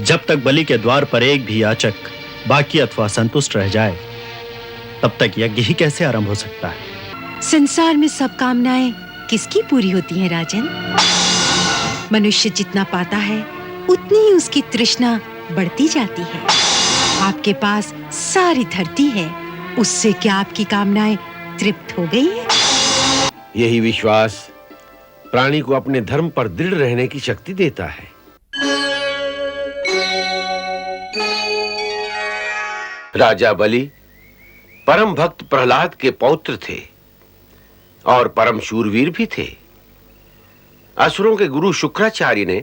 जब तक बलि के द्वार पर एक भी याचक बाकी अथवा संतुष्ट रह जाए, तब तक यज्ञ ही कैसे आरंभ हो सकता है? संसार में सब कामनाएं किसकी पूरी होती हैं राजन? मनुष्य जितना पाता है उतनी ही उसकी तृष्णा बढ़ती जाती है। आपके पास सारी धरती है, उससे क्या आपकी कामनाएं तृप्त हो गई है? यही विश्वास प्राणी को अपने धर्म पर दृढ़ रहने की शक्ति देता है। राजा बलि परम भक्त प्रहलाद के पौत्र थे और परम शूरवीर भी थे। असुरों के गुरु शुक्राचार्य ने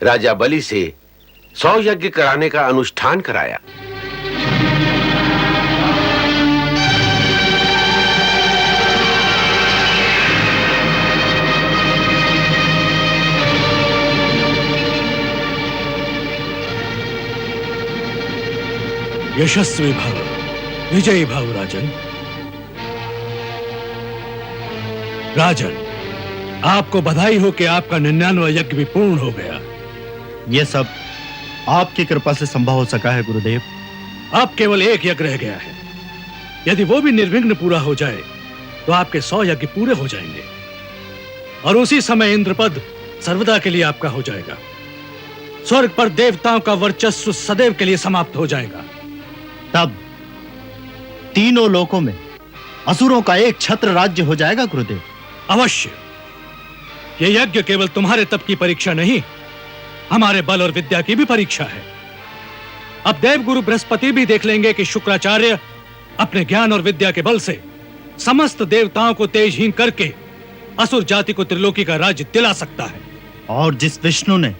राजा बलि से 100 यज्ञ कराने का अनुष्ठान कराया। यशस्वी भव, विजयी भव राजन। राजन, आपको बधाई हो कि आपका 99वां यज्ञ भी पूर्ण हो गया। यह सब आपकी कृपा से संभव हो सका है गुरुदेव। अब केवल एक यज्ञ रह गया है। यदि वो भी निर्विघ्न पूरा हो जाए तो आपके 100 यज्ञ पूरे हो जाएंगे और उसी समय इंद्रपद सर्वदा के लिए आपका हो जाएगा। स्वर्ग पर देवताओं का वर्चस्व सदैव के लिए समाप्त हो जाएगा। तब तीनों लोकों में असुरों का एक छत्र राज्य हो जाएगा गुरुदेव। अवश्य। यह यज्ञ केवल तुम्हारे तप की परीक्षा नहीं, हमारे बल और विद्या की भी परीक्षा है। अब देवगुरु बृहस्पति भी देख लेंगे कि शुक्राचार्य अपने ज्ञान और विद्या के बल से समस्त देवताओं को तेजहीन करके असुर जाति को त्रिलोकी का राज्य दिला सकता है। और जिस विष्णु ने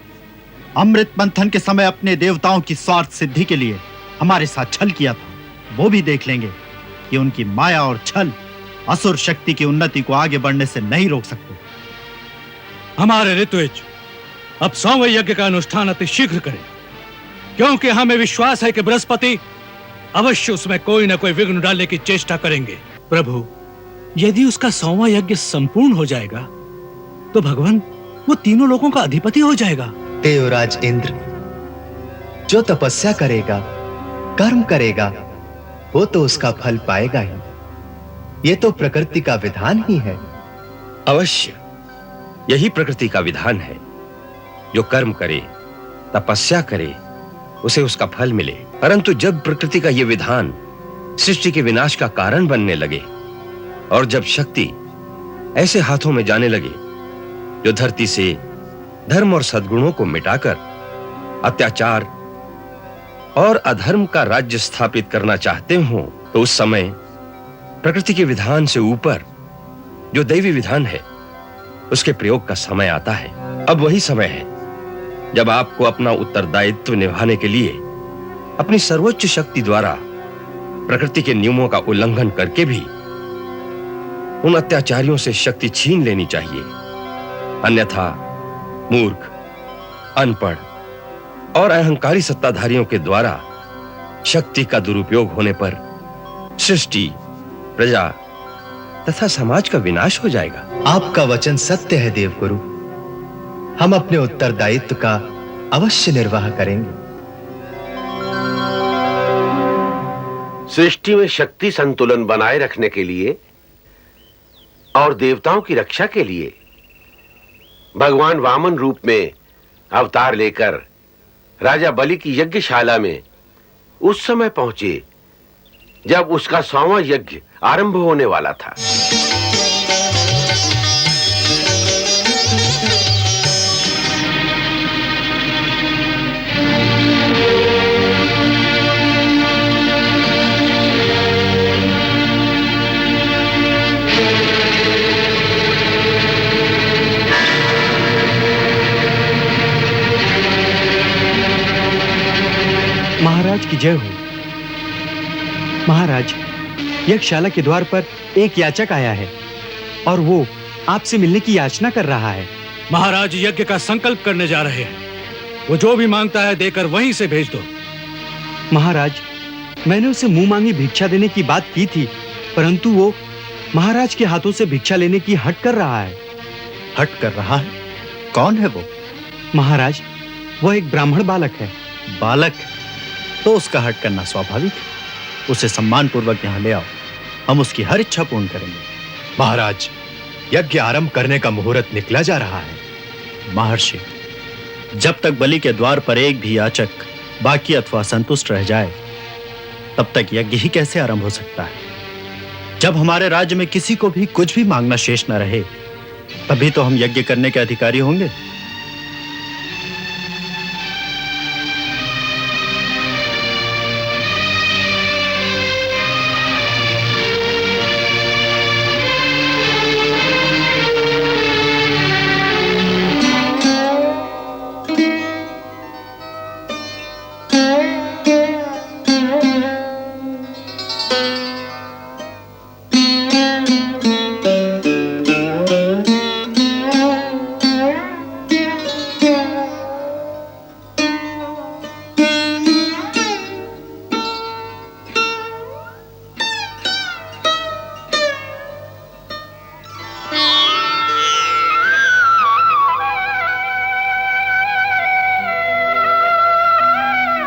अमृत मंथन के समय अपने देवताओं की स्वार्थ सिद्धि के लिए हमारे साथ छल किया था, वो भी देख लेंगे कि उनकी माया और छल असुर शक्ति की उन्नति को आगे बढ़ने से नहीं रोक सकते। हमारे ऋतुज अब 100वें यज्ञ का अनुष्ठान अति शीघ्र करें, क्योंकि हमें विश्वास है कि बृहस्पति अवश्य उसमें कोई न कोई विघ्न डालने की चेष्टा करेंगे। प्रभु, यदि उसका 100वां यज्ञ संपूर्ण हो जाएगा तो भगवान वो तीनों लोगों का अधिपति हो जाएगा। देवराज इंद्र, जो तपस्या करेगा, कर्म करेगा, वो तो उसका फल पाएगा ही। ये तो प्रकृति का विधान ही है। अवश्य, यही प्रकृति का विधान है। जो कर्म करे, तपस्या करे, उसे उसका फल मिले। परंतु जब प्रकृति का यह विधान सृष्टि के विनाश का कारण बनने लगे और जब शक्ति ऐसे हाथों में जाने लगे जो धरती से धर्म और सद्गुणों को मिटाकर अत्याचार और अधर्म का राज्य स्थापित करना चाहते हो, तो उस समय प्रकृति के विधान से ऊपर जो दैवी विधान है उसके प्रयोग का समय आता है। अब वही समय है जब आपको अपना उत्तरदायित्व निभाने के लिए अपनी सर्वोच्च शक्ति द्वारा प्रकृति के नियमों का उल्लंघन करके भी उन अत्याचारियों से शक्ति छीन लेनी चाहिए। अन्यथा मूर्ख, अनपढ़ और अहंकारी सत्ताधारियों के द्वारा शक्ति का दुरुपयोग होने पर सृष्टि, प्रजा तथा समाज का विनाश हो जाएगा। आपका वचन सत्य है देवगुरु। हम अपने उत्तरदायित्व का अवश्य निर्वाह करेंगे। सृष्टि में शक्ति संतुलन बनाए रखने के लिए और देवताओं की रक्षा के लिए भगवान वामन रूप में अवतार लेकर राजा बलि की यज्ञशाला में उस समय पहुंचे जब उसका 100वां यज्ञ आरंभ होने वाला था। महाराज की जय हो। महाराज, यज्ञशाला के द्वार पर एक याचक आया है और वो आपसे मिलने की याचना कर रहा है। महाराज यज्ञ का संकल्प करने जा रहे हैं। वो जो भी मांगता है देकर वहीं से भेज दो। महाराज, मैंने उसे मुंह मांगी भिक्षा देने की बात की थी, परंतु वो महाराज के हाथों से भिक्षा लेने की हट कर रहा है। हट कर रहा है? कौन है वो? महाराज, वह एक ब्राह्मण बालक है। बालक तो उसका हट करना स्वाभाविक है। उसे सम्मान पूर्वक यहाँ ले आओ, हम उसकी हर इच्छा पूर्ण करेंगे। महाराज, यज्ञ आरंभ करने का मुहूर्त निकला जा रहा है। महर्षि, जब तक बलि के द्वार पर एक भी याचक बाकी अथवा संतुष्ट रह जाए, तब तक यज्ञ ही कैसे आरंभ हो सकता है? जब हमारे राज्य में किसी को भी कुछ भी मांगना शेष न रहे, तभी तो हम यज्ञ करने के अधिकारी होंगे।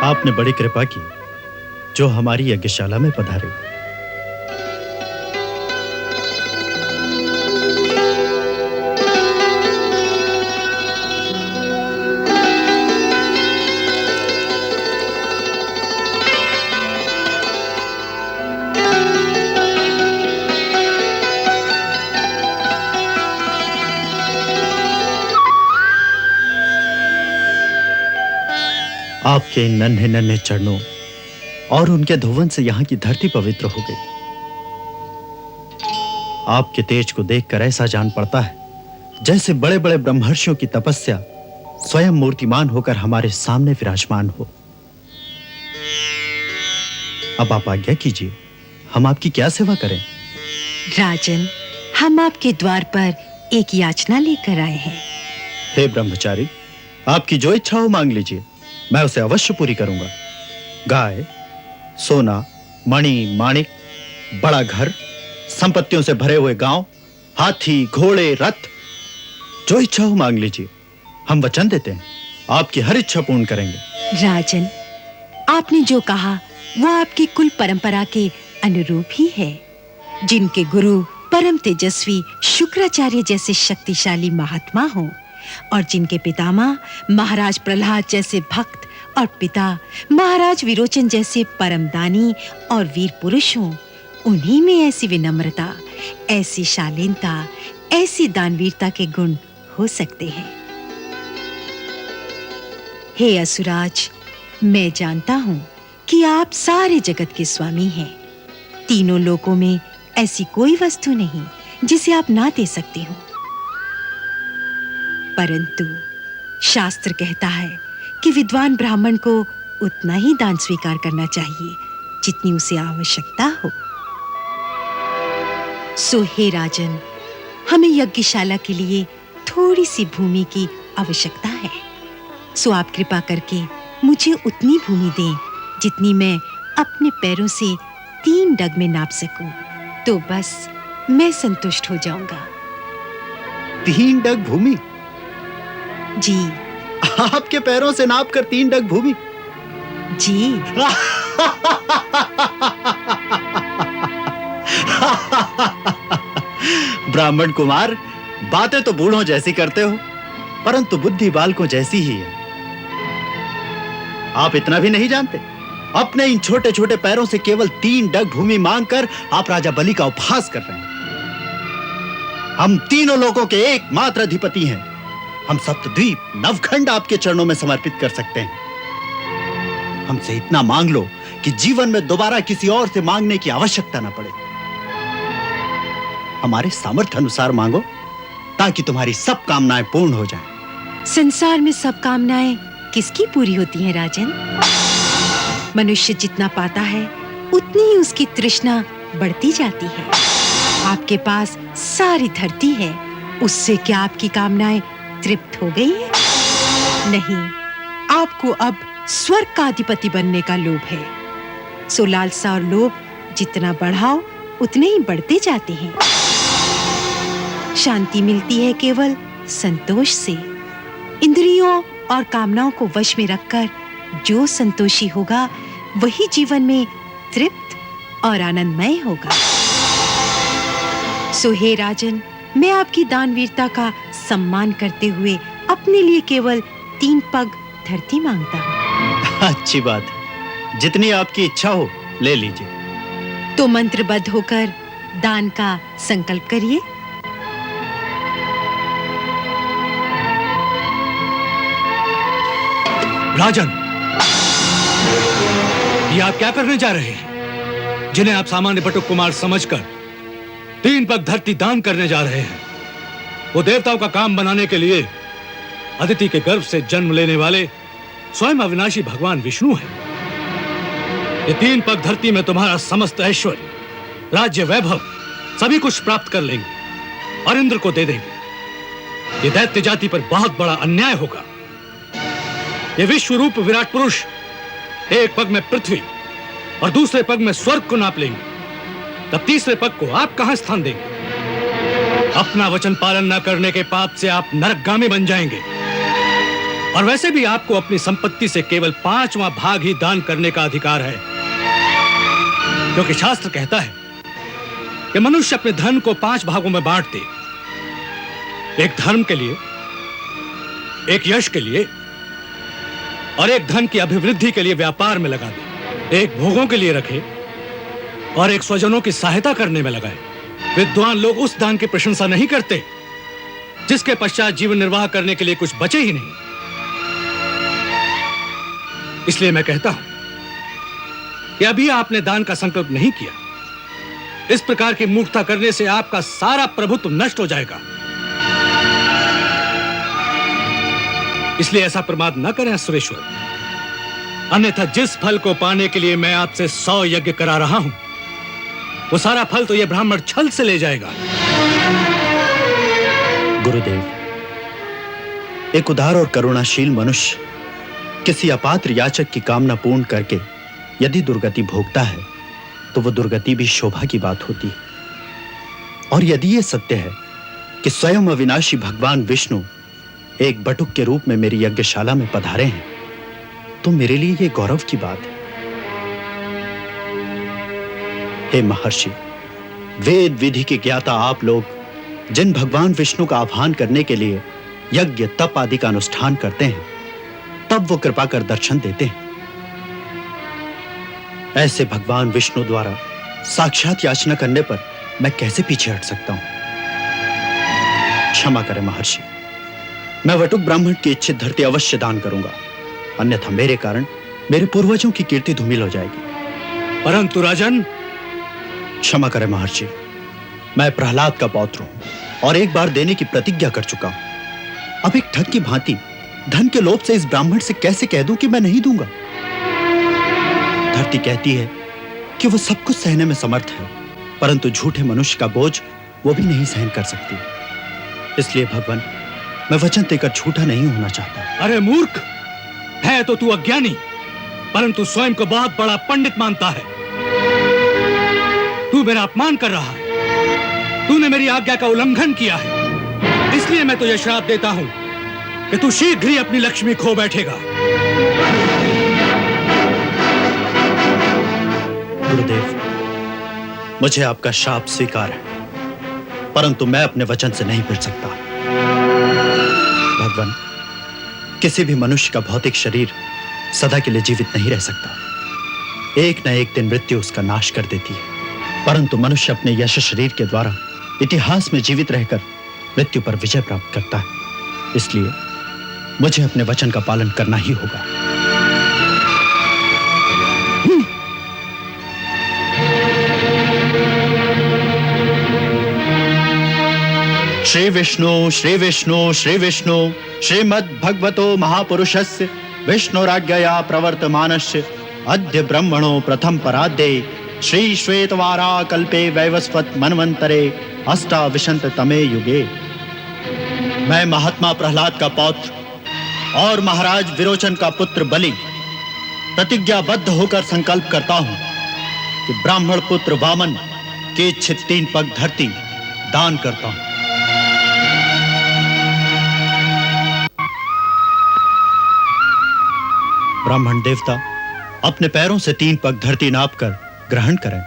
आपने बड़ी कृपा की जो हमारी यज्ञशाला में पधारे। आपके नन्हे नन्हे चरणों और उनके धुवन से यहाँ की धरती पवित्र हो गई। आपके तेज को देखकर ऐसा जान पड़ता है जैसे बड़े बड़े ब्रह्मर्षियों की तपस्या स्वयं मूर्तिमान होकर हमारे सामने विराजमान हो। अब आप आज्ञा कीजिए, हम आपकी क्या सेवा करें? राजन, हम आपके द्वार पर एक याचना लेकर आए हैं। हे ब्रह्मचारी, आपकी जो इच्छा हो मांग लीजिए, मैं उसे अवश्य पूरी करूंगा। गाय, सोना, मणि, माणिक, बड़ा घर, संपत्तियों से भरे हुए गांव, हाथी, घोड़े, रथ, जो इच्छा हो मांग लीजिए, हम वचन देते हैं आपकी हर इच्छा पूर्ण करेंगे। राजन, आपने जो कहा वो आपकी कुल परंपरा के अनुरूप ही है। जिनके गुरु परम तेजस्वी शुक्राचार्य जैसे शक्तिशाली महात्मा हों और जिनके पितामह महाराज प्रहलाद जैसे भक्त और पिता महाराज विरोचन जैसे परम दानी और वीर पुरुष हों, उन्हीं में ऐसी विनम्रता, ऐसी शालीनता, ऐसी दानवीरता के गुण हो सकते हैं। हे असुराज, मैं जानता हूं कि आप सारे जगत के स्वामी हैं। तीनों लोकों में ऐसी कोई वस्तु नहीं जिसे आप ना दे सकते हो। परंतु शास्त्र कहता है कि विद्वान ब्राह्मण को उतना ही दान स्वीकार करना चाहिए जितनी उसे आवश्यकता हो। सो हे राजन, हमें यज्ञशाला के लिए थोड़ी सी भूमि की आवश्यकता है। सो आप कृपा करके मुझे उतनी भूमि दें जितनी मैं अपने पैरों से 3 डग में नाप सकूं, तो बस मैं संतुष्ट हो जाऊंगा। 3 डग भूमि? जी। आपके पैरों से नापकर 3 डग भूमि? जी। ब्राह्मण कुमार, बातें तो बूढ़ों जैसी करते हो, परंतु बुद्धि बालकों जैसी ही है। आप इतना भी नहीं जानते? अपने इन छोटे छोटे पैरों से केवल 3 डग भूमि मांगकर आप राजा बलि का उपहास कर रहे हैं। हम तीनों लोगों के एकमात्र अधिपति हैं। हम सप्तद्वीप नवखंड आपके चरणों में समर्पित कर सकते हैं। हमसे इतना मांग लो कि जीवन में दोबारा किसी और से मांगने की आवश्यकता ना पड़े। हमारे सामर्थ्य अनुसार मांगो ताकि तुम्हारी सब कामनाएं पूर्ण हो जाएं। संसार में सब कामनाएं किसकी पूरी होती हैं राजन? मनुष्य जितना पाता है उतनी ही उसकी तृष्णा बढ़ती जाती है। आपके पास सारी धरती है, उससे क्या आपकी कामनाएं तृप्त हो गई है? नहीं, आपको अब स्वर्ग का अधिपति बनने का लोभ है। सो लालसा और लोभ जितना बढ़ाओ उतने ही बढ़ते जाते हैं। शांति मिलती है केवल संतोष से। इंद्रियों और कामनाओं को वश में रखकर जो संतोषी होगा वही जीवन में तृप्त और आनंदमय होगा। सो हे राजन, मैं आपकी दानवीरता का सम्मान करते हुए अपने लिए केवल 3 पग धरती मांगता हूँ। अच्छी बात है, जितनी आपकी इच्छा हो ले लीजिए। तो मंत्रबद्ध होकर दान का संकल्प करिए। राजन, ये आप क्या करने जा रहे हैं? जिन्हें आप सामान्य बटुक कुमार समझकर 3 पग धरती दान करने जा रहे हैं, वो देवताओं का काम बनाने के लिए अदिति के गर्भ से जन्म लेने वाले स्वयं अविनाशी भगवान विष्णु हैं। ये 3 पग धरती में तुम्हारा समस्त ऐश्वर्य, राज्य, वैभव सभी कुछ प्राप्त कर लेंगे और इंद्र को दे देंगे। ये दैत्य जाति पर बहुत बड़ा अन्याय होगा। ये विश्व रूप विराट पुरुष एक पग में पृथ्वी और दूसरे पग में स्वर्ग को नाप लेंगे, तब तीसरे पग को आप कहां स्थान देंगे? अपना वचन पालन न करने के पाप से आप नरकगामी बन जाएंगे। और वैसे भी आपको अपनी संपत्ति से केवल 5वां भाग ही दान करने का अधिकार है, क्योंकि शास्त्र कहता है कि मनुष्य अपने धन को 5 भागों में बांट दे। एक धर्म के लिए, एक यश के लिए और एक धन की अभिवृद्धि के लिए व्यापार में लगा दे। एक भोगों के लिए रखे और एक स्वजनों की सहायता करने में लगाए। विद्वान लोग उस दान की प्रशंसा नहीं करते जिसके पश्चात जीवन निर्वाह करने के लिए कुछ बचे ही नहीं। इसलिए मैं कहता हूं कि अभी आपने दान का संकल्प नहीं किया। इस प्रकार की मूर्खता करने से आपका सारा प्रभुत्व नष्ट हो जाएगा। इसलिए ऐसा प्रमाद न करें सुरेश्वर, अन्यथा जिस फल को पाने के लिए मैं आपसे 100 यज्ञ करा रहा हूं, वो सारा फल तो यह ब्राह्मण छल से ले जाएगा। गुरुदेव, एक उदार और करुणाशील मनुष्य किसी अपात्र याचक की कामना पूर्ण करके यदि दुर्गति भोगता है तो वो दुर्गति भी शोभा की बात होती है। और यदि ये सत्य है कि स्वयं अविनाशी भगवान विष्णु एक बटुक के रूप में मेरी यज्ञशाला में पधारे हैं, तो मेरे लिए ये गौरव की बात है। हे महर्षि, वेद विधि के ज्ञाता आप लोग जिन भगवान विष्णु का आह्वान करने के लिए यज्ञ तप आदि का अनुष्ठान करते हैं, तब वो कृपा कर दर्शन देते हैं। ऐसे भगवान विष्णु द्वारा साक्षात याचना करने पर मैं कैसे पीछे हट सकता हूं? क्षमा करें महर्षि, मैं वटुक ब्राह्मण की इच्छित धरती अवश्य दान करूंगा, अन्यथा मेरे कारण मेरे पूर्वजों की कीर्ति धूमिल हो जाएगी। परंतु राजन, क्षमा करें महर्षि, मैं प्रहलाद का पौत्र हूं और एक बार देने की प्रतिज्ञा कर चुका हूं। अब एक ठग की भांति धन के लोभ से इस ब्राह्मण से कैसे कह दूं कि मैं नहीं दूंगा? धरती कहती है कि वो सब कुछ सहने में समर्थ है, परंतु झूठे मनुष्य का बोझ वो भी नहीं सहन कर सकती। इसलिए भगवान, मैं वचन देकर झूठा नहीं होना चाहता। अरे मूर्ख, है तो तू अज्ञानी, परंतु स्वयं को बहुत बड़ा पंडित मानता है। तू मेरा अपमान कर रहा है। तूने मेरी आज्ञा का उल्लंघन किया है, इसलिए मैं तुझे श्राप देता हूं कि तू शीघ्र ही अपनी लक्ष्मी खो बैठेगा। गुरुदेव, मुझे आपका शाप स्वीकार है, परंतु मैं अपने वचन से नहीं फिर सकता। भगवान, किसी भी मनुष्य का भौतिक शरीर सदा के लिए जीवित नहीं रह सकता। एक न एक दिन मृत्यु उसका नाश कर देती है, परंतु मनुष्य अपने यश शरीर के द्वारा इतिहास में जीवित रहकर मृत्यु पर विजय प्राप्त करता है। इसलिए मुझे अपने वचन का पालन करना ही होगा। श्री विष्णु श्री विष्णु श्री विष्णु श्रीमद् भगवतो महापुरुषस्य विष्णुराज्ञया प्रवर्तमानस्य अद्य ब्रह्मणो प्रथम पराद्ये श्री श्वेतवारा कल्पे वैवस्वत मनवंतरे अष्टाविंशततमे युगे। मैं महात्मा प्रहलाद का पौत्र और महाराज विरोचन का पुत्र बलि प्रतिज्ञाबद्ध होकर संकल्प करता हूं कि ब्राह्मण पुत्र वामन के इच्छित 3 पग धरती दान करता हूं। ब्राह्मण देवता अपने पैरों से 3 पग धरती नापकर ग्रहण करें।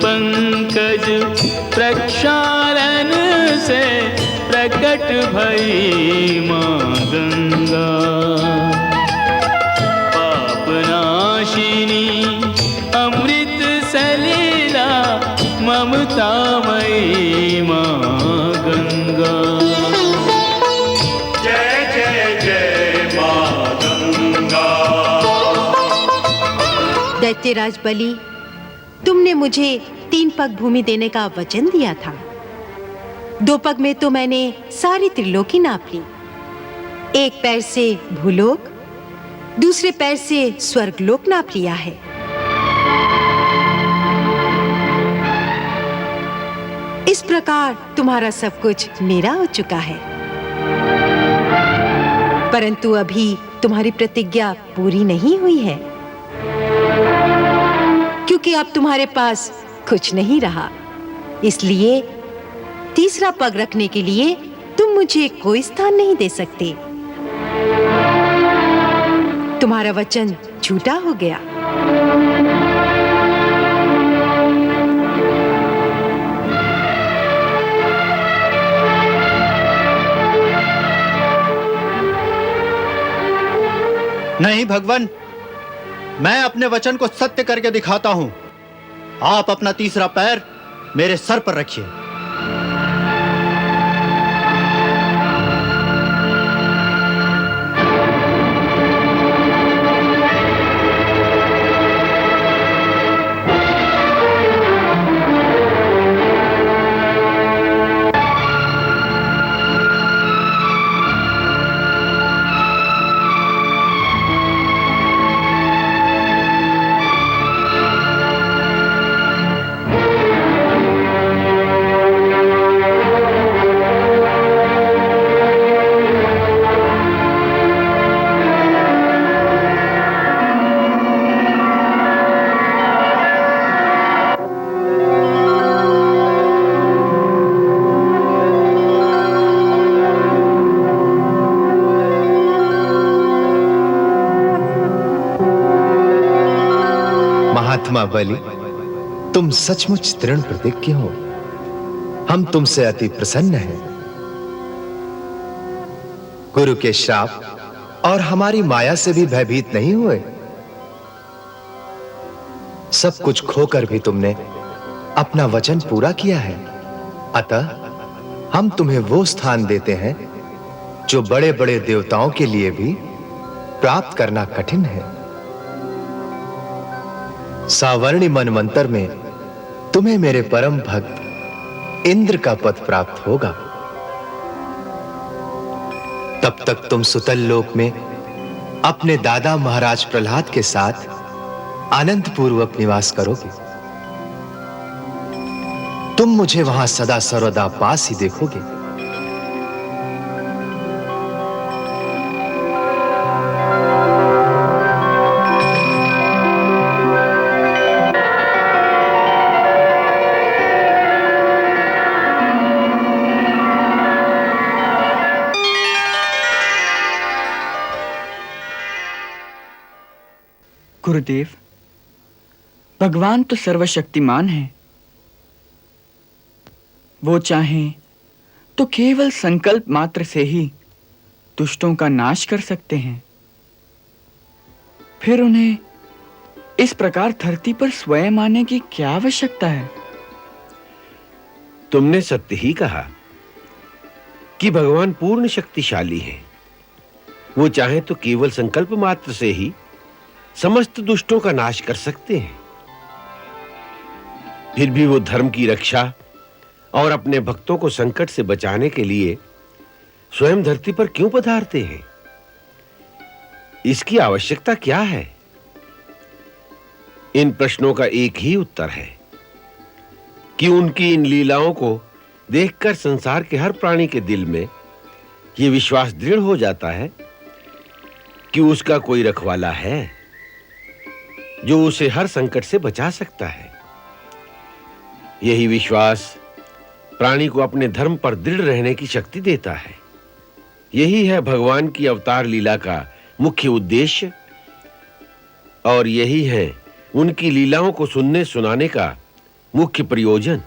पंकज प्रक्षालन से प्रकट भई मां गंगा, पापनाशिनी अमृत सलीला ममतामयी मां गंगा। जय जय जय मां गंगा। दैत्यराज बलि, तुमने मुझे 3 पग भूमि देने का वचन दिया था। 2 पग में तो मैंने सारी त्रिलोकी नाप ली। 1 पैर से भूलोक, दूसरे पैर से स्वर्गलोक नाप लिया है। इस प्रकार तुम्हारा सब कुछ मेरा हो चुका है, परंतु अभी तुम्हारी प्रतिज्ञा पूरी नहीं हुई है, क्योंकि अब तुम्हारे पास कुछ नहीं रहा। इसलिए तीसरा पग रखने के लिए तुम मुझे कोई स्थान नहीं दे सकते। तुम्हारा वचन झूठा हो गया। नहीं भगवान, मैं अपने वचन को सत्य करके दिखाता हूं। आप अपना तीसरा पैर मेरे सर पर रखिए। महात्मा बलि, तुम सचमुच दृढ़ प्रतिज्ञ हो। हम तुमसे अति प्रसन्न हैं। गुरु के श्राप और हमारी माया से भी भयभीत नहीं हुए। सब कुछ खोकर भी तुमने अपना वचन पूरा किया है। अतः हम तुम्हें वो स्थान देते हैं जो बड़े बड़े देवताओं के लिए भी प्राप्त करना कठिन है। सावर्णी मनवंतर में तुम्हें मेरे परम भक्त इंद्र का पद प्राप्त होगा। तब तक तुम सुतल लोक में अपने दादा महाराज प्रहलाद के साथ आनंद पूर्वक निवास करोगे। तुम मुझे वहां सदा सर्वदा पास ही देखोगे। गुरुदेव, भगवान तो सर्वशक्तिमान है। वो चाहें तो केवल संकल्प मात्र से ही दुष्टों का नाश कर सकते हैं। फिर उन्हें इस प्रकार धरती पर स्वयं आने की क्या आवश्यकता है? तुमने सत्य ही कहा कि भगवान पूर्ण शक्तिशाली हैं। वो चाहे तो केवल संकल्प मात्र से ही समस्त दुष्टों का नाश कर सकते हैं। फिर भी वो धर्म की रक्षा और अपने भक्तों को संकट से बचाने के लिए स्वयं धरती पर क्यों पधारते हैं? इसकी आवश्यकता क्या है? इन प्रश्नों का एक ही उत्तर है कि उनकी इन लीलाओं को देखकर संसार के हर प्राणी के दिल में यह विश्वास दृढ़ हो जाता है कि उसका कोई रखवाला है जो उसे हर संकट से बचा सकता है। यही विश्वास प्राणी को अपने धर्म पर दृढ़ रहने की शक्ति देता है। यही है भगवान की अवतार लीला का मुख्य उद्देश्य और यही है उनकी लीलाओं को सुनने सुनाने का मुख्य प्रयोजन।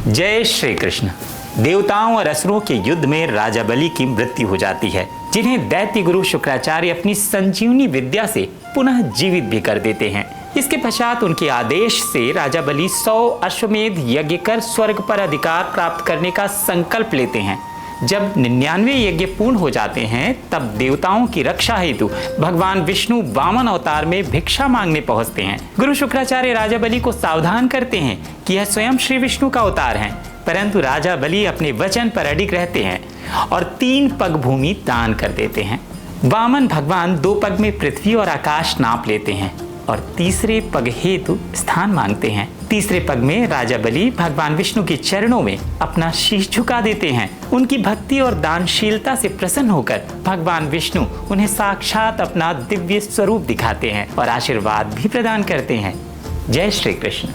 जय श्री कृष्ण। देवताओं और असुरों के युद्ध में राजा बलि की मृत्यु हो जाती है, जिन्हें दैत्य गुरु शुक्राचार्य अपनी संजीवनी विद्या से पुनः जीवित भी कर देते हैं। इसके पश्चात उनके आदेश से राजा बलि 100 अश्वमेध यज्ञ कर स्वर्ग पर अधिकार प्राप्त करने का संकल्प लेते हैं। जब 99 यज्ञ पूर्ण हो जाते हैं तब देवताओं की रक्षा हेतु भगवान विष्णु वामन अवतार में भिक्षा मांगने पहुंचते हैं। गुरु शुक्राचार्य राजा बलि को सावधान करते हैं कि यह स्वयं श्री विष्णु का अवतार है, परंतु राजा बलि अपने वचन पर अडिग रहते हैं और 3 पग भूमि दान कर देते हैं। वामन भगवान 2 पग में पृथ्वी और आकाश नाप लेते हैं और तीसरे पग हेतु स्थान मांगते हैं। तीसरे पग में राजा बलि भगवान विष्णु के चरणों में अपना शीश झुका देते हैं। उनकी भक्ति और दानशीलता से प्रसन्न होकर भगवान विष्णु उन्हें साक्षात अपना दिव्य स्वरूप दिखाते हैं और आशीर्वाद भी प्रदान करते हैं। जय श्री कृष्ण।